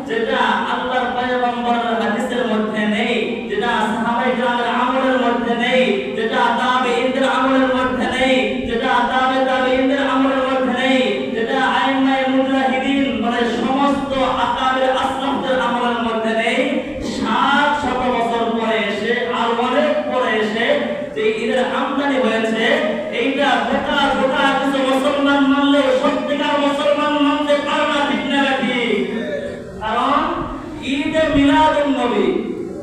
যেটা আল্লাহর ঈদে মিলাদুন নবী।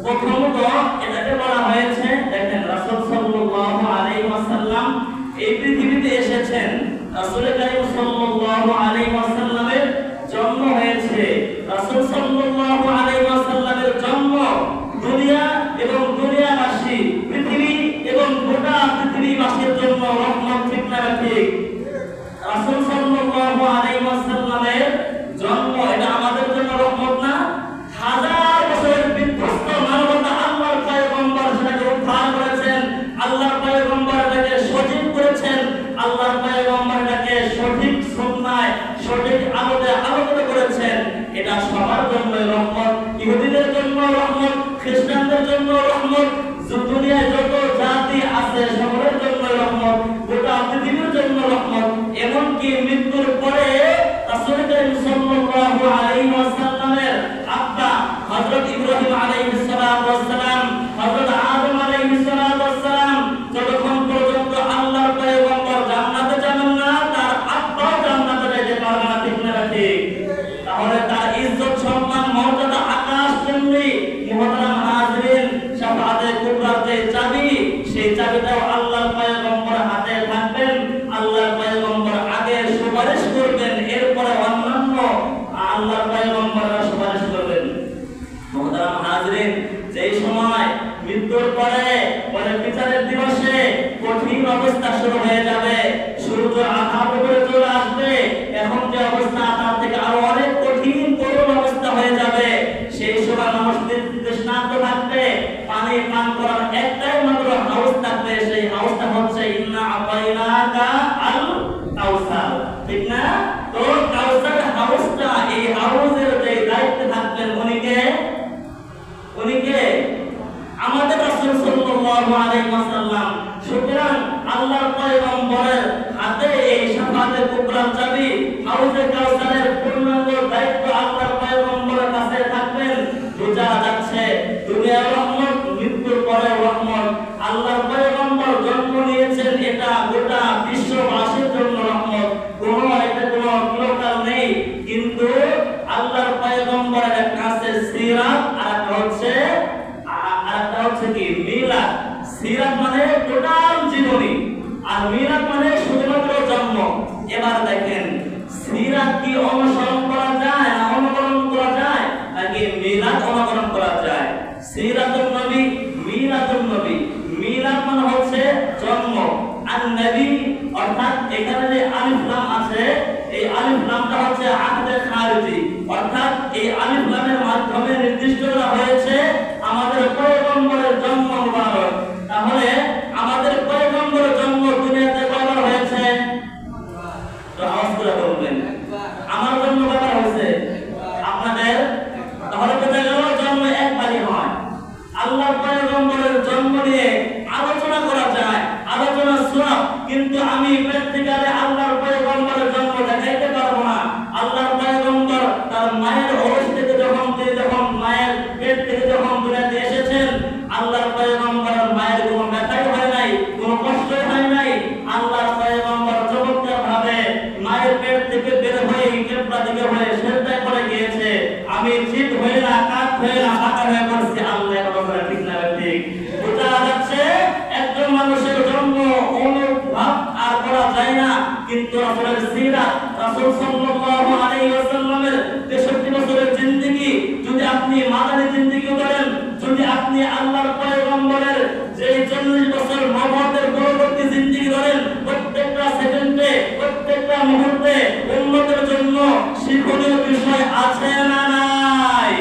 প্রথমত এটাকে বলা হয়েছে, দেখেন রাসূল সাল্লাল্লাহু আলাইহি ওয়াসাল্লাম এই পৃথিবীতে এসেছেন, রাসূল কারীম সাল্লাল্লাহু আলাইহি ওয়াসাল্লামের জন্ম হয়েছে। রাসূল সাল্লাল্লাহু আলাইহি ওয়াসাল্লামের জন্ম দুনিয়া এবং দুনিয়াবাসী, পৃথিবী এবং গোটা পৃথিবীবাসীর জন্য রহমত, ঠিক না ঠিক? রাসূল সাল্লাল্লাহু আলাইহি ওয়াসাল্লামের জন্ম এটা আমাদের জন্য রহমত না? হাজার বছরের বিধ্বস্ত মানবতা আল্লাহর পয়গম্বর সেটাকে উদ্ধার করেছেন, আল্লাহর পয়গম্বর এটাকে সজীব করেছেন, আল্লাহর পয়গম্বর এটাকে সঠিক সুন্নায় সঠিক আলোতে আলোকিত করেছেন। এটা সবার জন্য রহমত, ইহুদিদের জন্য রহমত, খ্রিস্টানদের জন্য রহমত, দুনিয়ায় যত জাতি আছে সকলের জন্য রহমত, গোটা পৃথিবীর জন্য রহমত। এমনকি মৃত্যুর পরে রাসূল কারীম সাল্লাল্লাহু আলাইহি ওয়াসাল্লামের আব্বা হযরত ইব্রাহিম আলাইহিস সালাতু ওয়াস সালাম, হযরত আদম আলাইহিস সালাতু ওয়াস সালাম যতক্ষণ পর্যন্ত আল্লাহর পয়গম্বর জান্নাতে যাবেন না, তার আব্বাও জান্নাতে যেতে পারবে না, ঠিক না ঠিক? তাহলে তার ইজ্জত, সম্মান, মর্যাদা আকাশ চুম্বি। মুহতারাম হাজিরিন, শাফাআতে কুবরার যে চাবি, সেই চাবিটাও আল্লাহর পয়গম্বর হাতে থাকবেন। আল্লাহর পয়গম্বর আগে সুপারিশ করবেন, এরপরে অন্যান্য আল্লাহর পয়গম্বররা সুপারিশ করবেন। মুহতারাম হাজিরিন, যেই সময় মৃত্যুর পরে বিচারের দিবসে কঠিন অবস্থা শুরু হয়ে যাবে, সূর্য আঘাত করে চলে আসবে, এখন যে অবস্থা তার থেকে আরো অনেক কঠিন করুণ অবস্থা হয়ে যাবে। সেই সময় মানুষ তৃষ্ণার্ত থাকবে, পানি পান করার একটাই মাত্র হাউস থাকবে, সেই হাউসটা হচ্ছে ইন্না আতাইনাকা আল কাউসার, ঠিক না? তো কাউসার হাউসটা, এই হাউসের যে দায়িত্বে থাকবেন উনিকে আমাদের রাসূল সাল্লাল্লাহু আলাইহি ওয়াসাল্লাম। সুতরাং আল্লাহর পয়গম্বরের হাতে এই শাফাআতে কুবরার চাবি, হাউজে কাউসারের পূর্ণাঙ্গ দায়িত্ব আল্লাহর পয়গম্বরের কাছে থাকবেন। বোঝা যাচ্ছে দুনিয়ার রহমত, মৃত্যুর পরে রহমত। আল্লাহর পয়গম্বর জন্ম নিয়েছেন, এটা গোটা বিশ্ববাসীর জন্য রহমত, এটা কোনো লোকাল নেই। কিন্তু আল্লাহর পয়গম্বরের একটা আছে সিরাত, আর একটা হচ্ছে কি মিলাদ। সিরাত মানে টোটাল জীবনী, আর মিলাদ মানে শুধুমাত্র জন্ম। এবার দেখেন সিরাত কি অনুসরণ করা যায় না অনুকরণ করা যায়, নাকি মিলাদ অনুকরণ করা যায়? সিরাতুন নবী, মিলাদুন নবী। মিলাদ মানে হচ্ছে জন্ম, আর নবী অর্থাৎ এখানে যে আলিফ লাম আছে, এই আলিফ লামটা হচ্ছে আহদে খারিজি, অর্থাৎ এই আলিফ লামের মাধ্যমে নির্দিষ্ট করা হয়েছে আমাদের পয়গম্বরের জন্ম মুবারক। তাহলে আমাদের পয়গম্বরের জন্ম দুনিয়াতে কয়বার হয়েছে? তো আওয়াজ করে বলবেন, আমার জন্ম কয়বার হয়েছে? আপনাদের? তাহলে বোঝা গেল জন্ম একবারই হয়। আল্লাহর পয়গম্বরের জন্ম নিয়ে আলোচনা করা যায়, আলোচনা সওয়াব, কিন্তু আমি প্র্যাকটিক্যালি আল্লাহর পয়গম্বরের জন্ম দেখাইতে পারবো না। আল্লাহর পয়গম্বর তার মায়ের ওরস থেকে যখন মায়ের পেট থেকে যখন দুনিয়াতে এসেছেন, আল্লাহর পয়গম্বরের মায়ের কোনো ব্যথাই হয় নাই, কোনো কষ্ট হয় নাই। আল্লাহর পয়গম্বর চমৎকার ভাবে মায়ের পেট থেকে বের হয়ে কিবলা দিকে হয়ে সেজদায় পড়ে গিয়েছে। আমি চিত হয়ে না, কাত হয়ে না, বাঁকা হয়ে পড়ছি, আল্লাহর কথা ঠিক না ঠিক? বোঝা যাচ্ছে একজন মানুষের জন্ম অনুভব আর করা যায় না, কিন্তু রাসূলের সিরাত, রাসূল সাল্লাল্লাহু আলাইহি ওয়াসাল্লামের 63 বছরের জিন্দেগি যদি আপনি মাদানী জিন্দেগি করেন, যদি আপনি আল্লাহর পয়গম্বরের যে 40 বছর নবুয়তের পরবর্তী জিন্দেগি করেন, প্রত্যেকটা সেকেন্ডে, প্রত্যেকটা মুহূর্তে উম্মতের জন্য শিক্ষণীয় বিষয় আছে না নাই?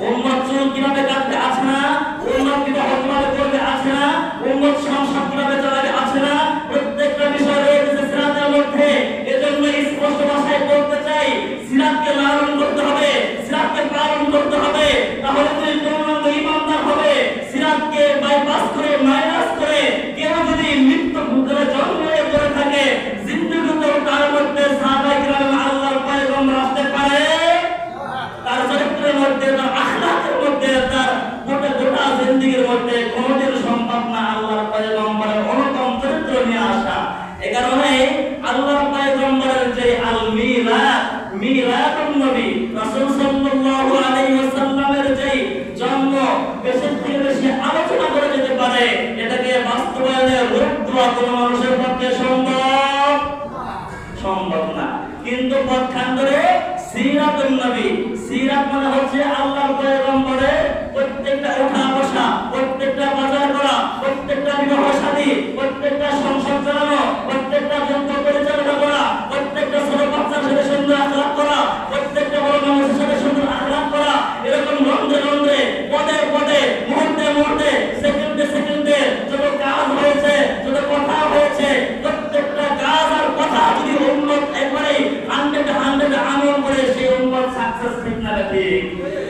উম্মত চুল কিভাবে কাটতে আছে না? উম্মত কিভাবে করবে আছে না? উম্মত সংসার কিভাবে চালাবে আছে না? প্রত্যেকটা বিষয় রয়েছে সিরাতের মধ্যে। এজন্য স্পষ্ট ভাষায় বলতে চাই, সিরাতকে লালন করতে হবে, সিরাতকে পালন করতে হবে, তাহলে তুই পূর্ণাঙ্গ ঈমানদার হবে। সিরাতকে বাইপাস করে, মাইনাস করে কেউ যদি মৃত্যু ভূতের জন্ম করে থাকে, জিন্দেগিতে তার মধ্যে সাহাবায়ে কিরাম আল্লাহর পয়গম্বর আসতে পারে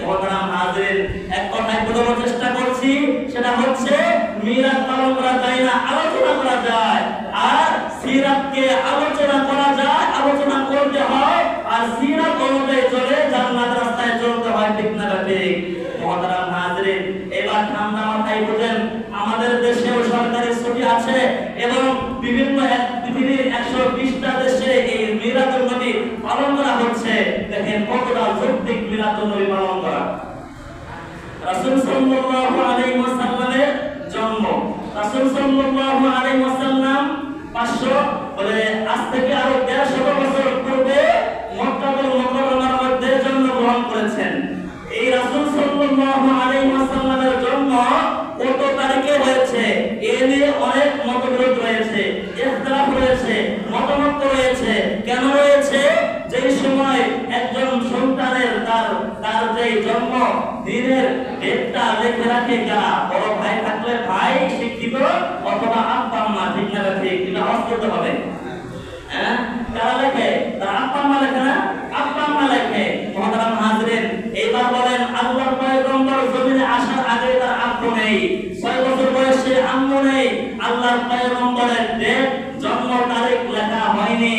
মহতারাম হাজির, এক কথায় বোঝানোর চেষ্টা করছি, সেটা হচ্ছে মিলাদ পালন করা যায় না, আলোচনা করা যায়। আর সিরাতকে আলোচনা করা যায়, আলোচনা করতে হয়, আর সিরাত অনুযায়ী চলে জান্নাত রাস্তায় চলতে হয়। ঠিক না ঠিক? মহতারাম হাজির, এবার ঠান্ডা মাথায় বুঝেন, আমাদের দেশেও সরকারি ছুটি আছে এবং বিভিন্ন পৃথিবীর 120টা দেশে এই মিলাদুন নবী পালন করা হচ্ছে। দেখেন কতটা যৌক্তিক মিলাদুন নবী পালন করা। রাসূল সাল্লাল্লাহু আলাইহি ওয়াসাল্লামের জন্ম, রাসূল সাল্লাল্লাহু আলাইহি ওয়াসাল্লাম 500 বলে আজ থেকে আরো 150 বছর পূর্বে মক্কাতুল মুকাররমার মধ্যে জন্মগ্রহণ করেছেন। এই রাসূল সাল্লাল্লাহু আলাইহি ওয়াসাল্লামের জন্ম কত তারিখে হয়েছে এ নিয়ে অনেক মতবিরোধ রয়েছে, ইখতিলাফ রয়েছে, মতামত রয়েছে। কেন রয়েছে? যেই সময় একজন সন্তানের তার যে জন্ম দিনের ডেটটা লিখে রাখে কারা? বড় ভাই থাকলে ভাই শিক্ষিত অথবা আব্বা আম্মা। ঠিক না ঠিক? এটা হজ করতে হবে। হ্যাঁ, কারা লেখে? তার আব্বা আম্মা লেখে না? আব্বা আম্মা লেখে। মহতারাম হাজিরিন, এইবার বলেন আল্লাহর পয়গম্বর জমিনে আসার আগে তার আব্বু নেই, 6 বছর বয়সে আম্মু নেই, আল্লাহর পয়গম্বরের ডেট জন্ম তারিখ লেখা হয়নি।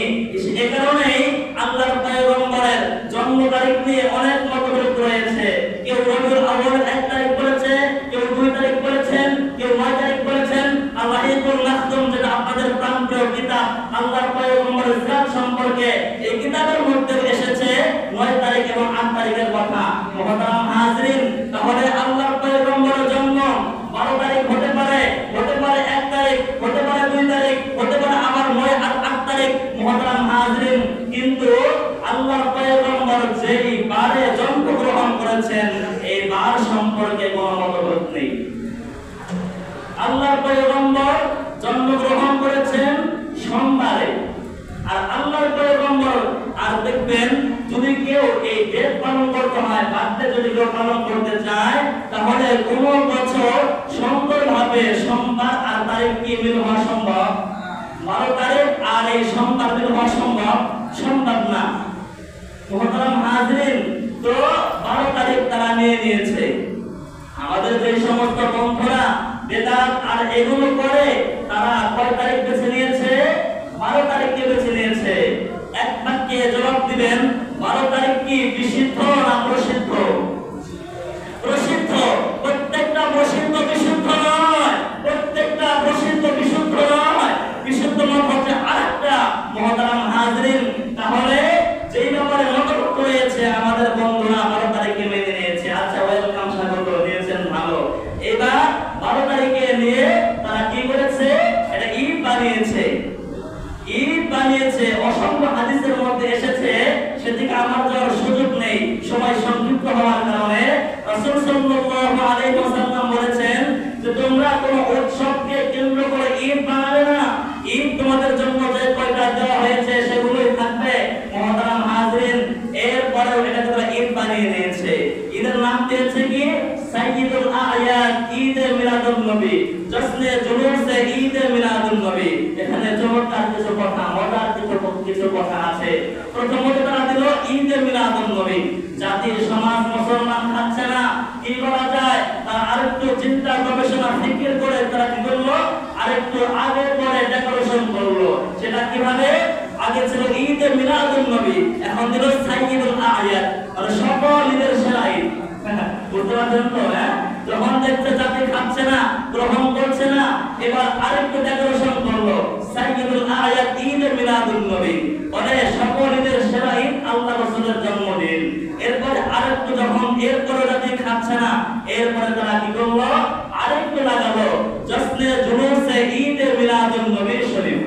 এই কারণেই আল্লাহর পয়গম্বরের জন্ম তারিখ নিয়ে অনেক মতবিরোধ রয়েছে। কেউ রবিউল আউয়ালের 1 তারিখ বলেছে, কেউ 2 তারিখ বলেছেন, কেউ 9 তারিখ বলেছেন। আল্লাহ ইকুল মাখদুম, যেটা আপনাদের প্রাণপ্রিয় কিতাব আল্লাহর পয়গম্বরের সিরাত সম্পর্কে, এই কিতাবের মধ্যে এসেছে 9 তারিখ এবং 8 তারিখের কথা। মহতারাম হাজিরিন, তাহলে আল্লাহর পয়গম্বরের জন্ম 12 তারিখ হতে পারে, হতে পারে 1 তারিখ, হতে পারে 2 তারিখ, হতে পারে আবার 9 আর 8 তারিখ। মহতারাম হাজিরিন, কিন্তু আল্লাহর পয়গম্বর যেই বারে জন্মগ্রহণ করেছেন এই বার সম্পর্কে কোনো মতভেদ নেই। আল্লাহর পয়গম্বর জন্মগ্রহণ করেছেন সোমবারে। আর আল্লাহর পয়গম্বর, আর দেখবেন যদি কেউ এই ডেট পালন করতে হয়, বার্থডে যদি কেউ পালন করতে চায়, তাহলে কোন বছর সুন্দরভাবে সোমবার আর তারিখ কি মিল হওয়া সম্ভব? 12 তারিখ আর এই সোমবার মিল হওয়া সম্ভব না। মহতারাম হাজিরিন, তো 12 তারিখ তারা নিয়েছে। আমাদের যে সমস্ত বন্ধুরা বেদাত আর এগুলো করে, তারা কয় তারিখ বেছে নিয়েছে? 12 তারিখকে বেছে নিয়েছে। এক বাক্যে জবাব দিবেন, 12 তারিখ কি বিশুদ্ধ না প্রসিদ্ধ? প্রসিদ্ধ। প্রত্যেকটা প্রসিদ্ধ বিশুদ্ধ নয়, প্রত্যেকটা প্রসিদ্ধ বিশুদ্ধ নয়, বিশুদ্ধ মত হচ্ছে আরেকটা। মহতারাম হাজিরিন, তাহলে যেই ব্যাপারে মতভেদ রয়েছে আমাদের বন্ধুরা 12 তারিখে মেনে নিয়েছে। আচ্ছা, ওয়েলকাম, স্বাগত, নিয়েছেন, ভালো। এবার 12 তারিখে নিয়ে তারা কি করেছে? এটা ঈদ বানিয়েছে, ঈদ বানিয়েছে। অসংখ্য হাদিসের মধ্যে এসেছে, সেদিকে আমার যাওয়ার সুযোগ নেই, সময় সংক্ষিপ্ত হওয়ার কারণে। রাসূল সাল্লাল্লাহু আলাইহি ওয়াসাল্লাম বলেছেন যে তোমরা কোনো উৎসবকে কেন্দ্র করে ঈদ বানাবে না, ঈদ তোমাদের জন্য যে কয়টা দেওয়া হয়েছে সেগুলোই থাকবে। মহতারাম হাজিরিন, এরপরেও এটাকে তারা ঈদ বানিয়ে নিয়েছে। ঈদের নাম দিয়েছে কি? সাইয়্যিদুল আ'য়াদ, ঈদে মিলাদুন নবী, জশ্নে জুলুসে ঈদে মিলাদুন নবী। এখানে চমৎকার কিছু কথা, মজার কিছু কথা আছে। প্রথমত তারা দিল ঈদে মিলাদুন নবী। জাতির সমাজ মুসলমান খাচ্ছে না, কি করা যায়? তারা আরেকটু চিন্তা গবেষণা ফিকির করে তারা কি করলো? আরেকটু আগে পরে ডেকোরেশন করলো। সেটা কিভাবে? আগে ছিল ঈদে মিলাদুন নবী, এখন দিল সাইয়্যিদুল আ'য়াদ, মানে সকল ঈদের সেরা ঈদ। বুঝতে পারছেন তো? যখন দেখতে জাতি খাচ্ছে না, গ্রহণ করছে না, এবার আরেকটু ডেকোরেশন করলো, সাইয়্যিদুল আ'য়াদ ঈদে মিলাদুন নবী, মানে সকল ঈদের সেরা ঈদ আল্লাহ রাসূলের জন্মদিন। এরপরে আরেকটু যখন এরপরে জাতি খাচ্ছে না, এরপরে তারা কি করলো? আরেকটু লাগালো জশ্নে জুলুসে ঈদে মিলাদুন নবী শরীফ।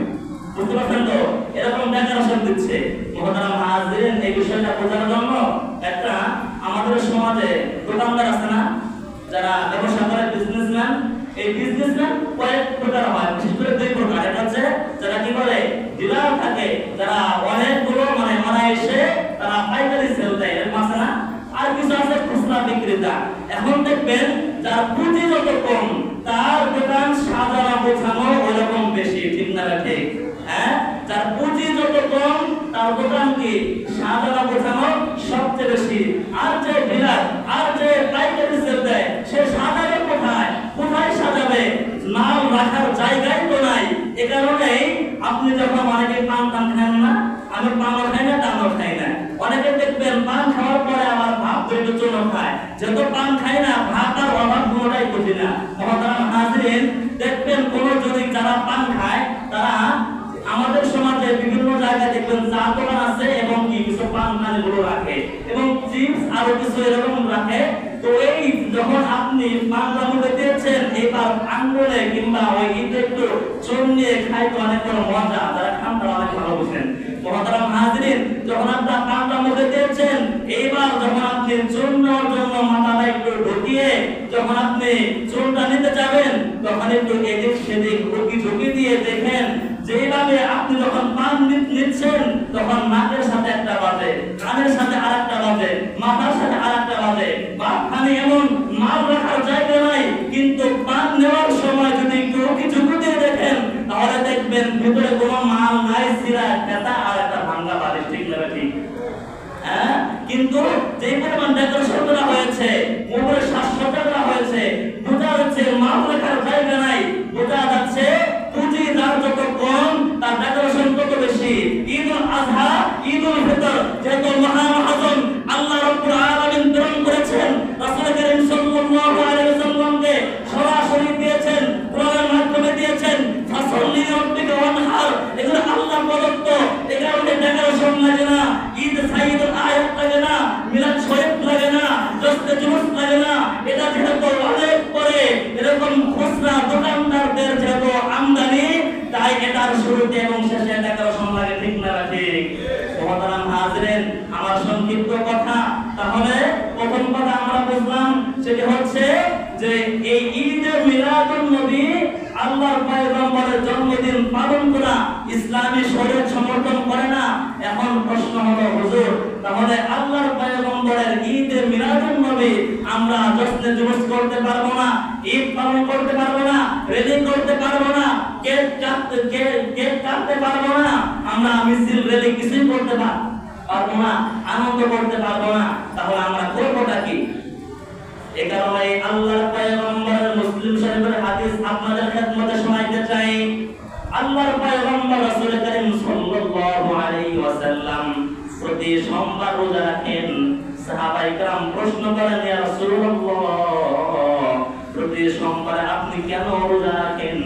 বুঝতে পারছেন তো? এরকম ডেকোরেশন দিচ্ছে। মহতারাম হাজিরিন, এই বিষয়টা বোঝার জন্য একটা আমাদের সমাজে দোকানদার আছে না, যারা ব্যবসা করে, বিজনেসম্যান, এই বিজনেসম্যান কয়েক প্রকার হয়, বিশেষ করে 2 প্রকার। এটা হচ্ছে যারা কি করে? ডিলার থাকে, যারা অনেকগুলো মানে অনায়াসে তারা পাইকারি সেল দেয়, এরকম আছে না। আর কিছু আছে খুচরা বিক্রেতা। এখন দেখবেন যার পুঁজি যত কম, তার দোকান সাজানো গোছানো ওইরকম বেশি। ঠিক না ঠিক? হ্যাঁ, যার পুঁজি যত কম, তার দোকান কি সাজানো গোছানো সবচেয়ে বেশি। আর যে ডিলার, আর যে পাইকারি সেল দেয়, সে সাজাবে কোথায়? কোথায় সাজাবে? মাল রাখার জায়গাই তো নাই। এ কারণেই আপনি যখন অনেকে পান টান খান না, আমি পানও খাই না, টানও খাই না। অনেকে দেখবেন পান খাওয়ার পরে আবার ভাত দুটো চুনো খায়। যত পান খাই না, ভাত আর অভাব কোনোটাই বুঝি না। মহতারাম হাজরিন, দেখবেন কোন যদি যারা পান খায়, তারা আমাদের সমাজে বিভিন্ন জায়গায় দেখবেন চা দোকান আছে এবং কি কিছু পান গুলো রাখে এবং চিপস আরো কিছু এরকম রাখে। তো এই যখন আপনি পানটা মুখে দিয়েছেন, এবার আঙ্গুলে কিংবা ওই ইটে একটু চুন নিয়ে খাইতে অনেক বড় মজা, যারা খান তারা অনেক ভালো বুঝেন। মহতারাম হাজরিন, যখন আপনার পানটা মুখে দিয়েছেন, এইবার যখন আপনি চুন নেওয়ার জন্য মাথাটা একটু ঢুকিয়ে যখন আপনি চুনটা নিতে যাবেন, তখন একটু এদিক সেদিক ঝুঁকি দিয়ে দেখেন যেভাবে আপনি যখন পান নিচ্ছেন, তখন নাকের সাথে একটা বাজে, কানের সাথে আরেকটা বাজে, মাথার সাথে আরেকটা বাজে। বাপখানে এমন মাল রাখার জায়গা নাই, কিন্তু পান নেওয়ার সময় যদি একটু ঝুঁকি দিয়ে দেখেন, তাহলে দেখবেন ভিতরে কোনো মাল নাই, সিরা খেতা আর একটা ভাঙ্গা বালিশ। ঠিক না ঠিক? হ্যাঁ, কিন্তু যে পরিমাণ ডেকোরেশন করা হয়েছে, মোবাইলের সাজসজ্জা করা হয়েছে, বোঝা যাচ্ছে মাল রাখার জায়গা নাই। বোঝা যাচ্ছে পুঁজি যার যত কম, তার ডেকোরেশন তত বেশি। ঈদুল আযহা, ঈদুল ফিতর যেহেতু মহামহাজন আল্লাহ রাব্বুল আলামিন প্রেরণ করেছেন, রাসূল কারীম সাল্লাল্লাহু আলাইহি ওয়াসাল্লামকে সরাসরি দিয়েছেন, কোরআনের মাধ্যমে দিয়েছেন। ফাসাল্লি রাব্বিকা ওয়ানহার, এগুলো আল্লাহ প্রদত্ত। এই কারণে ডেকোরেশন লাগে না, ঈদ সাইদুল আয়াত লাগে না, মিলাদ শরীফ লাগে না, দস্তে জুলুস লাগে না। এটা যেহেতু অনেক পরে এরকম খুচরা দোকানদারদের যেহেতু আমদানি, তাই এটার শুরুতে এবং শেষে ডেকোরেশন লাগে। ঠিক না ঠিক? মহতারাম হাজরিন, আমার সংক্ষিপ্ত কথা, তাহলে প্রথম কথা আমরা বুঝলাম সেটি হচ্ছে যে এই ঈদে মিলাদুন নবী, আল্লাহর পয়গম্বরের জন্মদিন পালন করা ইসলামী শরীয়ত সমর্থন করে না। এখন প্রশ্ন হলো, হুজুর, তাহলে আল্লাহর পয়গম্বরের ঈদে মিলাদুন নবী আমরা জশ্নে জুলুস করতে পারবো না, ঈদ পালন করতে পারবো না, রেলি করতে পারবো না, কেক কাটতে পারবো না, আমরা মিছিল রেলি কিছুই করতে পারবো না, আনন্দ করতে পারবো না, তাহলে আমরা করবোটা কি? এই কারণে আল্লাহর পয়গম্বরের মুসলিম শরীফের হাদিস আপনাদের খেদমতে শোনাইতে চাই। আল্লাহর পয়গম্বর রাসূল কারীম সাল্লাল্লাহু আলাইহি ওয়াসাল্লাম প্রতি সোমবার রোজা রাখেন। সাহাবায়ে কেরাম প্রশ্ন করেন, ইয়া রাসূলুল্লাহ, প্রতি সোমবারে আপনি কেন রোজা রাখেন?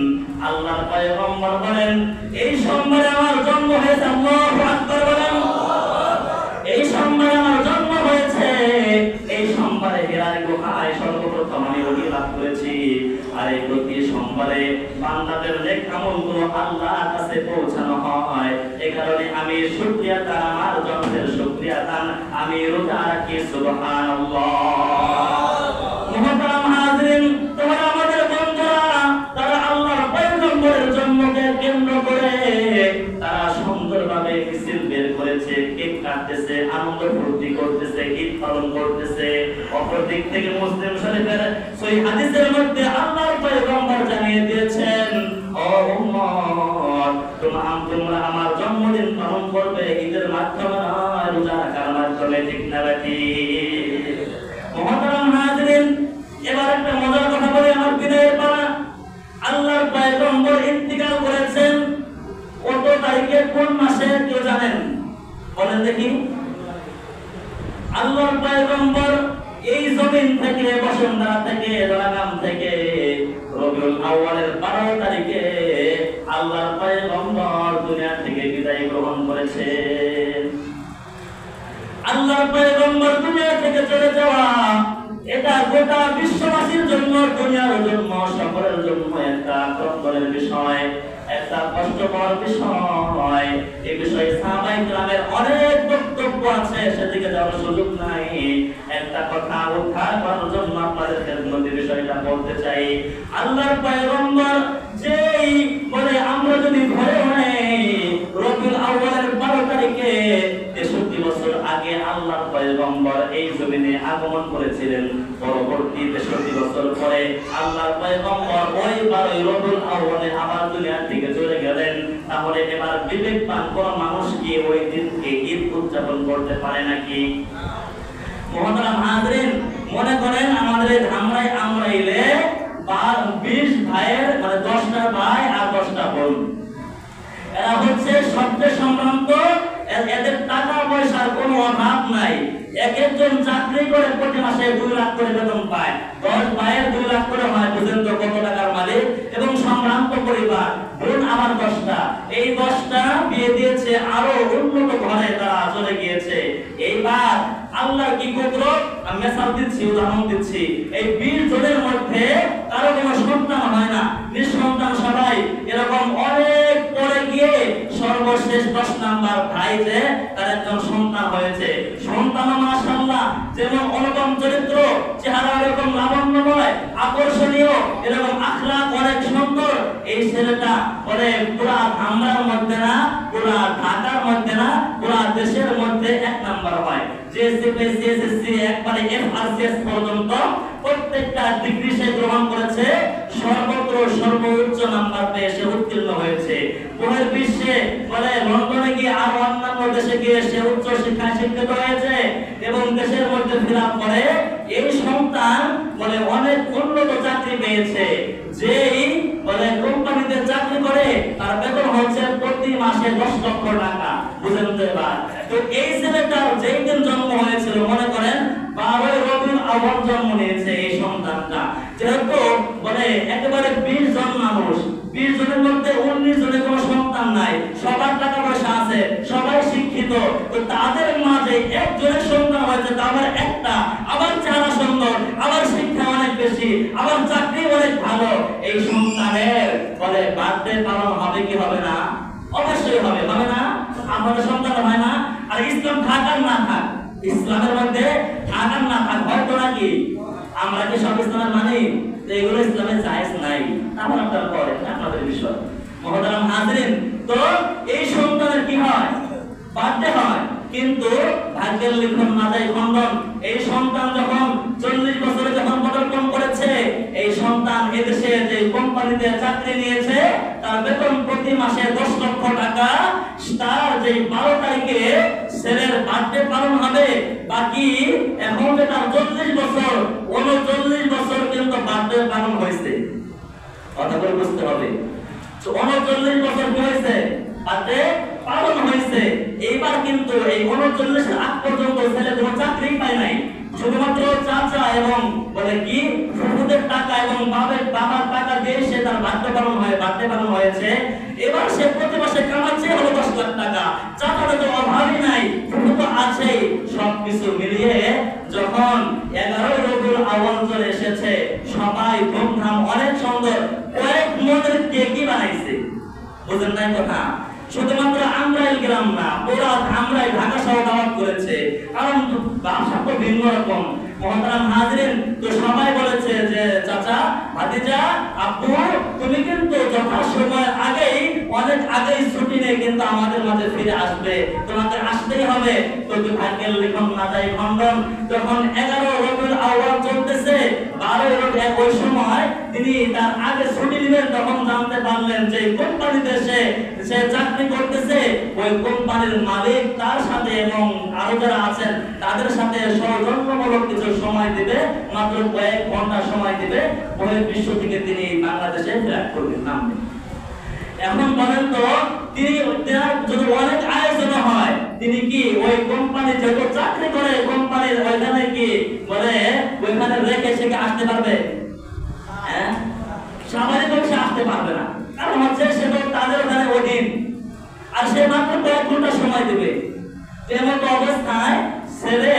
আল্লাহর পয়গম্বর বলেন, এই সোমবারে আমার জন্ম হয়েছে। আল্লাহু আকবার বলেন। এই সোমবারে আমার জন্ম হয়েছে, এই সোমবারে হিরার গুহায় সর্বপ্রথম আমি ওহী লাভ করেছি। আর এই প্রতি সোমবারে বান্দাদের নেক আমলগুলো আল্লাহর কাছে পৌঁছানো হয়। এই কারণে আমি শুকরিয়া দান, আমার জন্মের শুকরিয়া দান আমি রোজা রাখি। সুবহানাল্লাহ। মুহতারাম হাজরিন, তোমরা আমাদের বন্ধুরা, তারা আল্লাহর পয়গম্বরের জন্মকে কেন্দ্র করে তারা সুন্দরভাবে মিছিল বের করেছে, কেক কাটতেছে, আনন্দ ফুর্তি করতেছে, ঈদ পালন করতেছে। অপর দিক থেকে মুসলিম শরীফের সহিহ হাদিসের মধ্যে আল্লাহর পয়গম্বর জানিয়ে দিয়েছেন, ও উম্মত, তোমরা আমার জন্মদিন পালন করবে ঈদের মাধ্যমে নয়, রোজা রাখার মাধ্যমে। ঠিক না ঠিক? মুহতারাম হাজরিন, এবার একটা মজার কথা বলি আমার বিদায়ের পালা। আল্লাহর পয়গম্বর ইন্তিকাল করেছেন কত তারিখে, কোন মাসে কেউ জানেন? বলেন দেখি। আল্লাহর পয়গম্বর এই জমিন থেকে, বসুন্ধরা থেকে, দোলাগাম থেকে রবিউল আউয়ালের 12 তারিখে আল্লাহর পয়গম্বর দুনিয়া থেকে বিদায় গ্রহণ করেছেন। আল্লাহর পয়গম্বর দুনিয়া থেকে চলে যাওয়া, এটা গোটা বিশ্ববাসীর জন্য, দুনিয়ার জন্য, সকলের জন্য একটা কষ্টের বিষয়, একটা কষ্টকর বিষয়। এই বিষয়ে সাহাবায়ে কেরামের অনেক বক্তব্য আছে, সেদিকে যাওয়ার সুযোগ নাই। একটা কথা উদ্ধার করার জন্য আপনাদের খেদমতে বিষয়টা বলতে চাই। আল্লাহর পয়গম্বর যেই বলে, আমরা যদি ধরে নেই রবিউল আউয়ালের 12 তারিখে 63 বছর আগে আল্লাহর পয়গম্বর এই জমিনে আগমন করেছিলেন। পরবর্তী 63 বছর পরে আল্লাহর পয়গম্বর ওই 12 রবিউল আউয়ালে আবার দুনিয়া থেকে চলে গেলেন। তাহলে এবার বিবেকবান কোন মানুষ কি ওই দিনকে ঈদ উদযাপন যাপন করতে পারে নাকি? মহতারাম হাজরিন, মনে করেন আমাদের ধামরাই আমরাইলে 20 ভাইয়ের মানে 10টা ভাই আর 10টা বোন। এরা হচ্ছে সবচেয়ে সম্ভ্রান্ত, এদের টাকা পয়সার কোনো অভাব নাই। এক একজন চাকরি করে প্রতি মাসে 2 লাখ করে বেতন পায়। 10 ভাইয়ের 2 লাখ করে হয়, বুঝেন তো কত টাকার মালিক। এবং সম্ভ্রান্ত পরিবার, বোন আমার 10টা। এই 10টা বিয়ে দিয়েছে, আরো উন্নত ঘরে তারা চলে গিয়েছে। এইবার আল্লাহর কি কুদরত, আমি মিসাল দিচ্ছি, উদাহরণ দিচ্ছি। এই 20 জনের মধ্যে কারো কোনো সন্তান হয় না, নিঃসন্তান সবাই। এরকম অনেক পরে গিয়ে সর্বশেষ 10 নাম্বার ভাই যে তার একজন সন্তান হয়েছে। সন্তান মাশাআল্লাহ যেমন অনুপম চরিত্র, চেহারা এরকম লাবণ্যময়, আকর্ষণীয়, এরকম আখলাক অনেক সুন্দর। এই ছেলেটা বলে পুরা ধামরার মধ্যে না, পুরা ঢাকার মধ্যে না, পুরা দেশের মধ্যে 1 নাম্বার হয়। JSC একবারে FRCS পর্যন্ত প্রত্যেকটা ডিগ্রি সে গ্রহণ করেছে, সর্বত্র সর্বোচ্চ নাম্বার পেয়ে সে উত্তীর্ণ হয়েছে। বহির্বিশ্বে বলে লন্ডনে গিয়ে আর অন্যান্য দেশে গিয়ে সে উচ্চ শিক্ষায় শিক্ষিত হয়েছে এবং দেশের মধ্যে ফিরার পরে এই সন্তান বলে অনেক উন্নত চাকরি পেয়েছে। যেই বলে কোম্পানিতে চাকরি করে তার বেতন হচ্ছে প্রতি মাসে 10 লক্ষ টাকা। বুঝেন তো এবার? তো এই ছেলেটার যেই দিন জন্ম হয়েছিল, মনে করেন 12 রবিউল আউয়াল জন্ম নিয়েছে এই সন্তানটা। যেহেতু বলে একেবারে 20 জন মানুষ, 20 জনের মধ্যে 19 জনের কোনো সন্তান নাই, সবার টাকা পয়সা আছে, সবাই শিক্ষিত। তো তাদের মাঝে একজনের সন্তান হয়েছে, তারপর একটা, আবার চেহারা সুন্দর, আবার শিক্ষা অনেক বেশি, আবার চাকরি অনেক ভালো। এই সন্তানের বলে বার্থডে পালন হবে কি হবে না? অবশ্যই হবে, হবে না? আমাদের সন্তান হয় না? আর ইসলাম থাকার না থাক, ইসলামের মধ্যে থাকার না থাক হয়তো নাকি আমরা কি সব ইসলামের মানি? তো এগুলো ইসলামে জায়েজ নাই। তারপর আপনারা পড়েন, আপনাদের বিষয়। মহতারাম হাজরিন, তো এই সন্তানের কি হয়? বার্থডে হয়, কিন্তু ভাগ্যের লিখন না যায় খণ্ডন। এই সন্তান যখন 40 বছরে যখন পদার্পণ করেছে, এই সন্তান এদেশে যে কোম্পানিতে চাকরি নিয়েছে, তার বেতন প্রতি মাসে 10 লক্ষ টাকা। তার যে 12 তারিখে ছেলের বার্থডে পালন হবে, বাকি এখন যে তার 40 বছর, 39 বছর কিন্তু বার্থডে পালন হয়েছে। কথা বলে বুঝতে হবে। তো 39 বছর কি হয়েছে? বার্থডে পালন হয়েছে। এইবার কিন্তু এই 39 আগ পর্যন্ত ছেলে কোনো চাকরি পায় নাই, শুধুমাত্র চাচা এবং বলে কি ফুফুদের টাকা এবং বাবার টাকা দিয়ে সে তার বার্থডে পালন হয়েছে। এবার সে প্রতি মাসে কামাচ্ছে হলো 10 লাখ টাকা। চাচার তো অভাবই নাই, ফুফু তো আছেই। সবকিছু মিলিয়ে যখন 11 রবিউল আউয়াল চলে এসেছে, সবাই ধুমধাম অনেক সুন্দর কয়েক মনের কেকই বানাইছে। বুঝেন নাই কথা? শুধুমাত্র আমরাই গ্রাম না, পুরা ধামরাই ঢাকা শহর দাওয়াত করেছে, কারণ ব্যবসা তো ভিন্ন রকম। মহতারাম হাজরিন, তো সবাই বলেছে যে চাচা, ভাতিজা, আব্বু, তুমি কিন্তু যথাসময় আগেই, অনেক আগেই ছুটি নিয়ে কিন্তু আমাদের মাঝে ফিরে আসবে, তোমাকে আসতেই হবে। তো ভাগ্যের লিখন না যায় খণ্ডন। যখন 11 রবিউল আউয়াল চলতেছে, 12 রবি ওই সময় তিনি তার আগে ছুটি নেবেন, তখন জানতে পারলেন যে কোম্পানিতে সে চাকরি করতেছে, ওই কোম্পানির মালিক তার সাথে এবং আরো যারা আছেন তাদের সাথে সৌজন্যমূলক কিছু সময় দিবে, মাত্র কয়েক ঘন্টা সময় দিবে। বহির্বিশ্ব থেকে তিনি বাংলাদেশে ফ্ল্যাট করবেন, নামবেন। এখন বলেন তো, তিনি যদি অনেক আয়োজন হয়, তিনি কি ওই কোম্পানি যেহেতু চাকরি করে, কোম্পানির ওইখানে কি বলে ওইখানে রেখে সে কি আসতে পারবে? হ্যাঁ, স্বাভাবিকভাবে সে আসতে পারবে না, কারণ হচ্ছে সে তো তাদের ওখানে অধীন, আর সে মাত্র কয়েক ঘন্টা সময় দেবে। এমন অবস্থায় ছেলে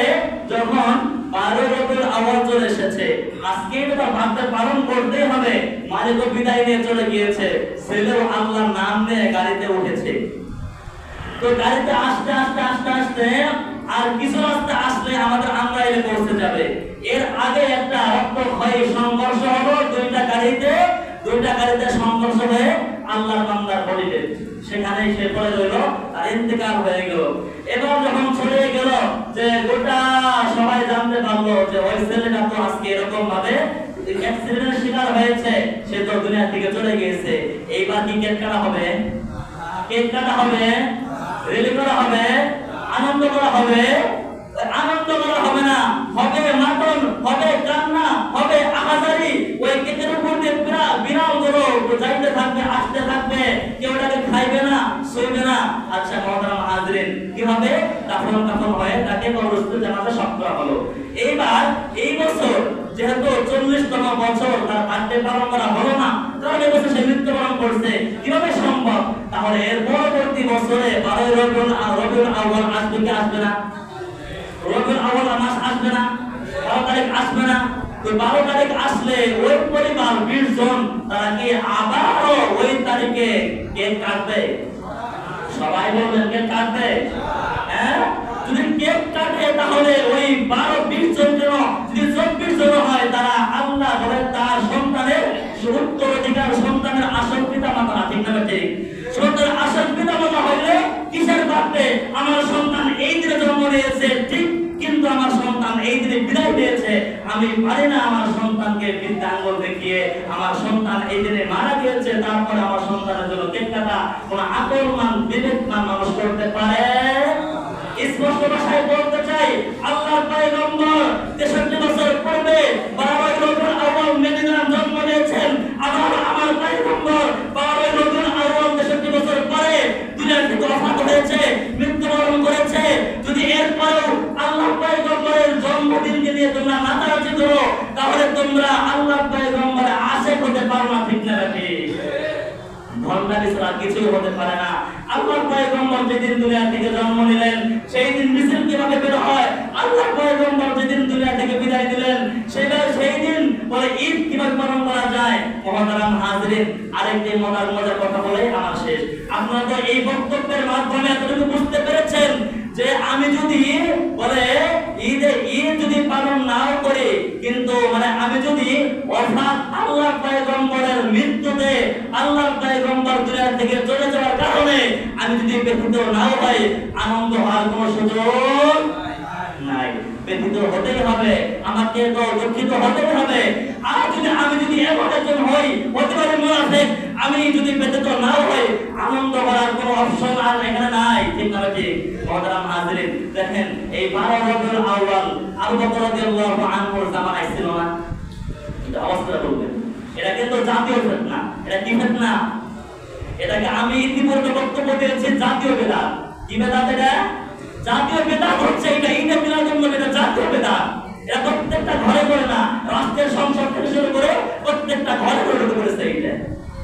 যখন 12 রবিউল আউয়াল চলে এসেছে, আজকে তো তার বার্থডে পালন করতেই হবে, মালিক বিদায় নিয়ে চলে গিয়েছে, ছেলেও আল্লাহর নাম নিয়ে গাড়িতে উঠেছে। তো গাড়িতে আস্তে আস্তে আস্তে আস্তে আর কিছু রাস্তা আসলে আমাদের আমরাইলে পৌঁছে যাবে। এর আগে একটা রক্তক্ষয়ী সংঘর্ষ হলো, দুইটা গাড়িতে সংঘর্ষ হয়ে আল্লাহর বান্দার বডিতে সেখানে সে পড়ে রইল, আর ইন্তেকাল হয়ে গেল। এবার যখন চলে গেল, যে গোটা সবাই জানতে পারলো যে ওই ছেলেটা তো আজকে এরকম ভাবে অ্যাক্সিডেন্টের শিকার হয়েছে, সে তো দুনিয়া থেকে চলে গিয়েছে। এইবার কি কেক কাটা হবে? কেক কাটা হবে, রেলি করা হবে, আনন্দ করা হবে, আনন্দ করা হবে না, হবে মাতন, হবে কান্না, হবে আহাজারি। ওই কেকের উপর দিয়ে বিড়াল গরু যাইতে থাকবে, আসতে থাকবে, কেউ তাকে খাইবে না, শুইবে না। আচ্ছা মহতারাম হাজরিন, কি হবে? দাফন কাফন হয়ে তাকে কবরস্থ জানাজা সব করা হলো। এইবার এই বছর যেহেতু 40তম বছর তার বার্থডে পালন করা হলো না, কারণ এই বছর সে মৃত্যুবরণ করছে, কিভাবে সম্ভব? তাহলে এর পরবর্তী বছরে 12 রবিউল আউয়াল আসবে কি আসবে না? রবিউল আউয়াল মাস আসবে না? 12 তারিখ আসবে না? তো 12 তারিখ আসলে ওই পরিবার 20 জন তারা কি আবারও ওই তারিখে কেক কাটবে? সবাই বলবেন কেক কাটবে? হ্যাঁ, যদি কেক কাটে তাহলে ওই 12-20 জন কেন, যদি 24 জন হয় তারা আল্লাহ বলে তার সন্তানের উত্তরাধিকার, সন্তানের আসল পিতা মাতা, ঠিক না ঠিক? সন্তানের আসল পিতা মাতা হইলে কিসের বার্থডে? আমার সন্তান এই দিনে জন্ম নিয়েছে ঠিক, কিন্তু আমার সন্তান এই দিনে বিদায় পেয়েছে, আমি পারি না আমার সন্তানকে বৃদ্ধাঙ্গুল দেখিয়ে আমার সন্তান এই দিনে মারা গিয়েছে তারপরে আমার সন্তানের জন্য কেক কাটা কোন আকলমান বিবেকমান মানুষ করতে পারে? স্পষ্ট ভাষায় বলতে চাই, আল্লাহর পয়গম্বর 63 বছর পূর্বে 12 রবিউল আউয়াল মদিনায় জন্ম নিয়েছেন। আবার আমার পয়গম্বর 12 রবিউল আউয়াল 63 বছর পরে দুনিয়া থেকে ওফাত হয়েছে, মৃত্যুবরণ করেছে। যদি এরপরেও আল্লাহর পয়গম্বরের জন্মদিনকে নিয়ে তোমরা নাচানাচি করো, তাহলে তোমরা আল্লাহর পয়গম্বরের আশিক হতে পারো না, ঠিক না ঠিক? ভণ্ডামি ছাড়া কিছুই হতে পারে না। আল্লাহর পয়গম্বর যেদিন দুনিয়া থেকে জন্ম নিলেন সেই দিন মিছিল কিভাবে বের হয়? আল্লাহর পয়গম্বর যেদিন দুনিয়া থেকে বিদায় দিলেন সেই দিন বলে ঈদ কিভাবে পালন করা যায়? মহতারাম হাজরিন, আরেকটি মজার কথা বলে আমার শেষ। আপনারা তো এই বক্তব্যের মাধ্যমে এতটুকু বুঝতে পেরেছেন যে আমি যদি বলে ঈদ যদি পালন নাও করি, কিন্তু মানে আমি যদি অর্থাৎ আল্লাহর পয়গম্বরের মৃত্যুতে আল্লাহর পয়গম্বর দুনিয়া থেকে চলে যাওয়ার কারণে আমি যদি ব্যথিত নাও হই, আনন্দ হওয়ার কোনো সুযোগ নাই। ব্যথিত হতেই হবে, আমাকে তো দুঃখিত হতেই হবে। আর যদি আমি এমন একজন হই, অতিবারে মুনাফিক, আমি যদি ব্যথিত নাও হই, আনন্দ করার কোনো অপশন আর এখানে নাই, ঠিক না ঠিক? মহতারাম হাজরিন, দেখেন এই 12 রবিউল আউয়াল আবু বকর রাদিয়াল্লাহু আনহুর জামানায় ছিল না? এটা অবস্থা বলবেন, এটা কিন্তু জাতীয় ফিতনা। এটা কি ফিতনা? এটাকে আমি ইতিপূর্বে বক্তব্য দিয়েছি জাতীয় বিদআত। কি বিদআত এটা? জাতীয় বিদআত হচ্ছে এটা ঈদে মিলাদুন নবী, এটা জাতীয় বিদআত। এটা প্রত্যেকটা ঘরে করে না, রাষ্ট্রের সংসদ থেকে শুরু করে প্রত্যেকটা ঘরে করেছে এটা।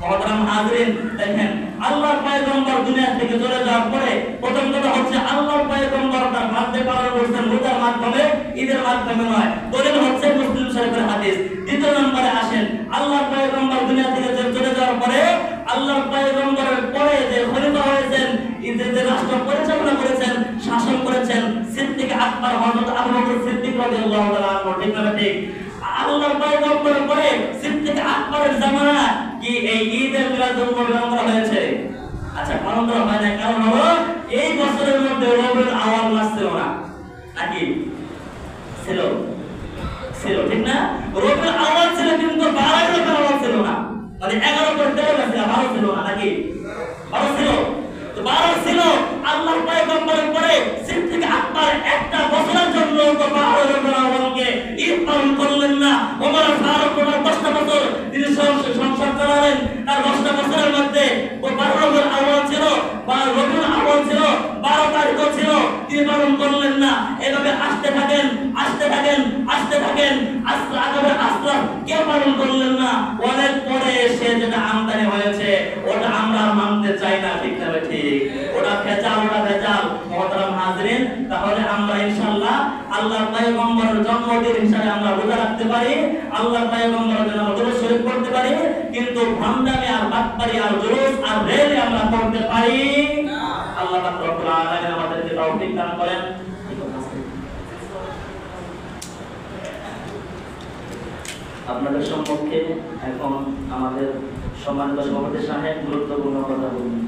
মহতারাম হাজরিন, দেখেন আল্লাহর পয়গম্বর দুনিয়া থেকে চলে যাওয়ার পরে প্রথম কথা হচ্ছে আল্লাহর পয়গম্বর তার বার্থডে পালন করছেন রোজার মাধ্যমে, ঈদের মাধ্যমে নয়। দলিল হচ্ছে মুসলিম শরীফের হাদিস। দ্বিতীয় নম্বরে আসেন, আল্লাহর পয়গম্বর দুনিয়া থেকে চলে যাওয়ার পরে আল্লাহর পয়গম্বরের পরে যে খলিফা হয়েছেন, যে রাষ্ট্র পরিচালনা করেছেন, শাসন করেছেন, সিদ্দিক আকবর হযরত আবু বকর সিদ্দিক রাদিয়াল্লাহু তাআলা আনহু, ঠিক না ঠিক? আল্লাহর পয়গম্বরের পরে সিদ্দিক আকবরের জামানা কি এই ঈদের মিলাদুন নবী পালন করা হয়েছে? আচ্ছা, পালন করা হয় না, কারণ হলো এই বছরের মধ্যে রবিউল আউয়াল মাস ছিল না, নাকি ছিল? ঠিক না? রবিউল আউয়াল ছিল, কিন্তু 12 রবিউল আউয়াল ছিল না, মানে 11 পর 13 ছিল, 12 ছিল না, নাকি 12 ছিল? তো 12 ছিল। আল্লাহর পয়গম্বরের পরে সিদ্দিক আকবর একটা বছরের জন্য তো 12 রবিউল আউয়ালকে ঈদ পালন করলেন না। ওমর ফারুক 10টা বছর তিনি সংসার চালালেন, তার 10টা বছরের মধ্যে 12 রবিউল আউয়াল ছিল, 12 রবিউল আউয়াল ছিল, 12 তারিখও ছিল, তিনি পালন করলেন না। এভাবে আসতে থাকেন আস্তে কেউ পালন করলেন না। অনেক পরে এসে যেটা আমদানি হয়েছে ওটা আমরা মানতে চাই না, ঠিক না ঠিক? ওটা ভেজাল। মহতারাম হাজরিন, তাহলে আমরা ইনশাআল্লাহ আল্লাহর পয়গম্বরের জন্মদিন হিসেবে আমরা রোজা রাখতে পারি, আল্লাহর পয়গম্বরের জন্য দুরূদ শরীফ পড়তে পারি, কিন্তু ভান্ডামি আর বাটপারি আর জুলুস আর রেলে আমরা করতে পারি না। আল্লাহ পাক রব্বুল আলামিন আমাদেরকে তৌফিক দান করেন। আপনাদের সম্মুখে এখন আমাদের সম্মানিত সভাপতি সাহেব গুরুত্বপূর্ণ কথা বলবেন।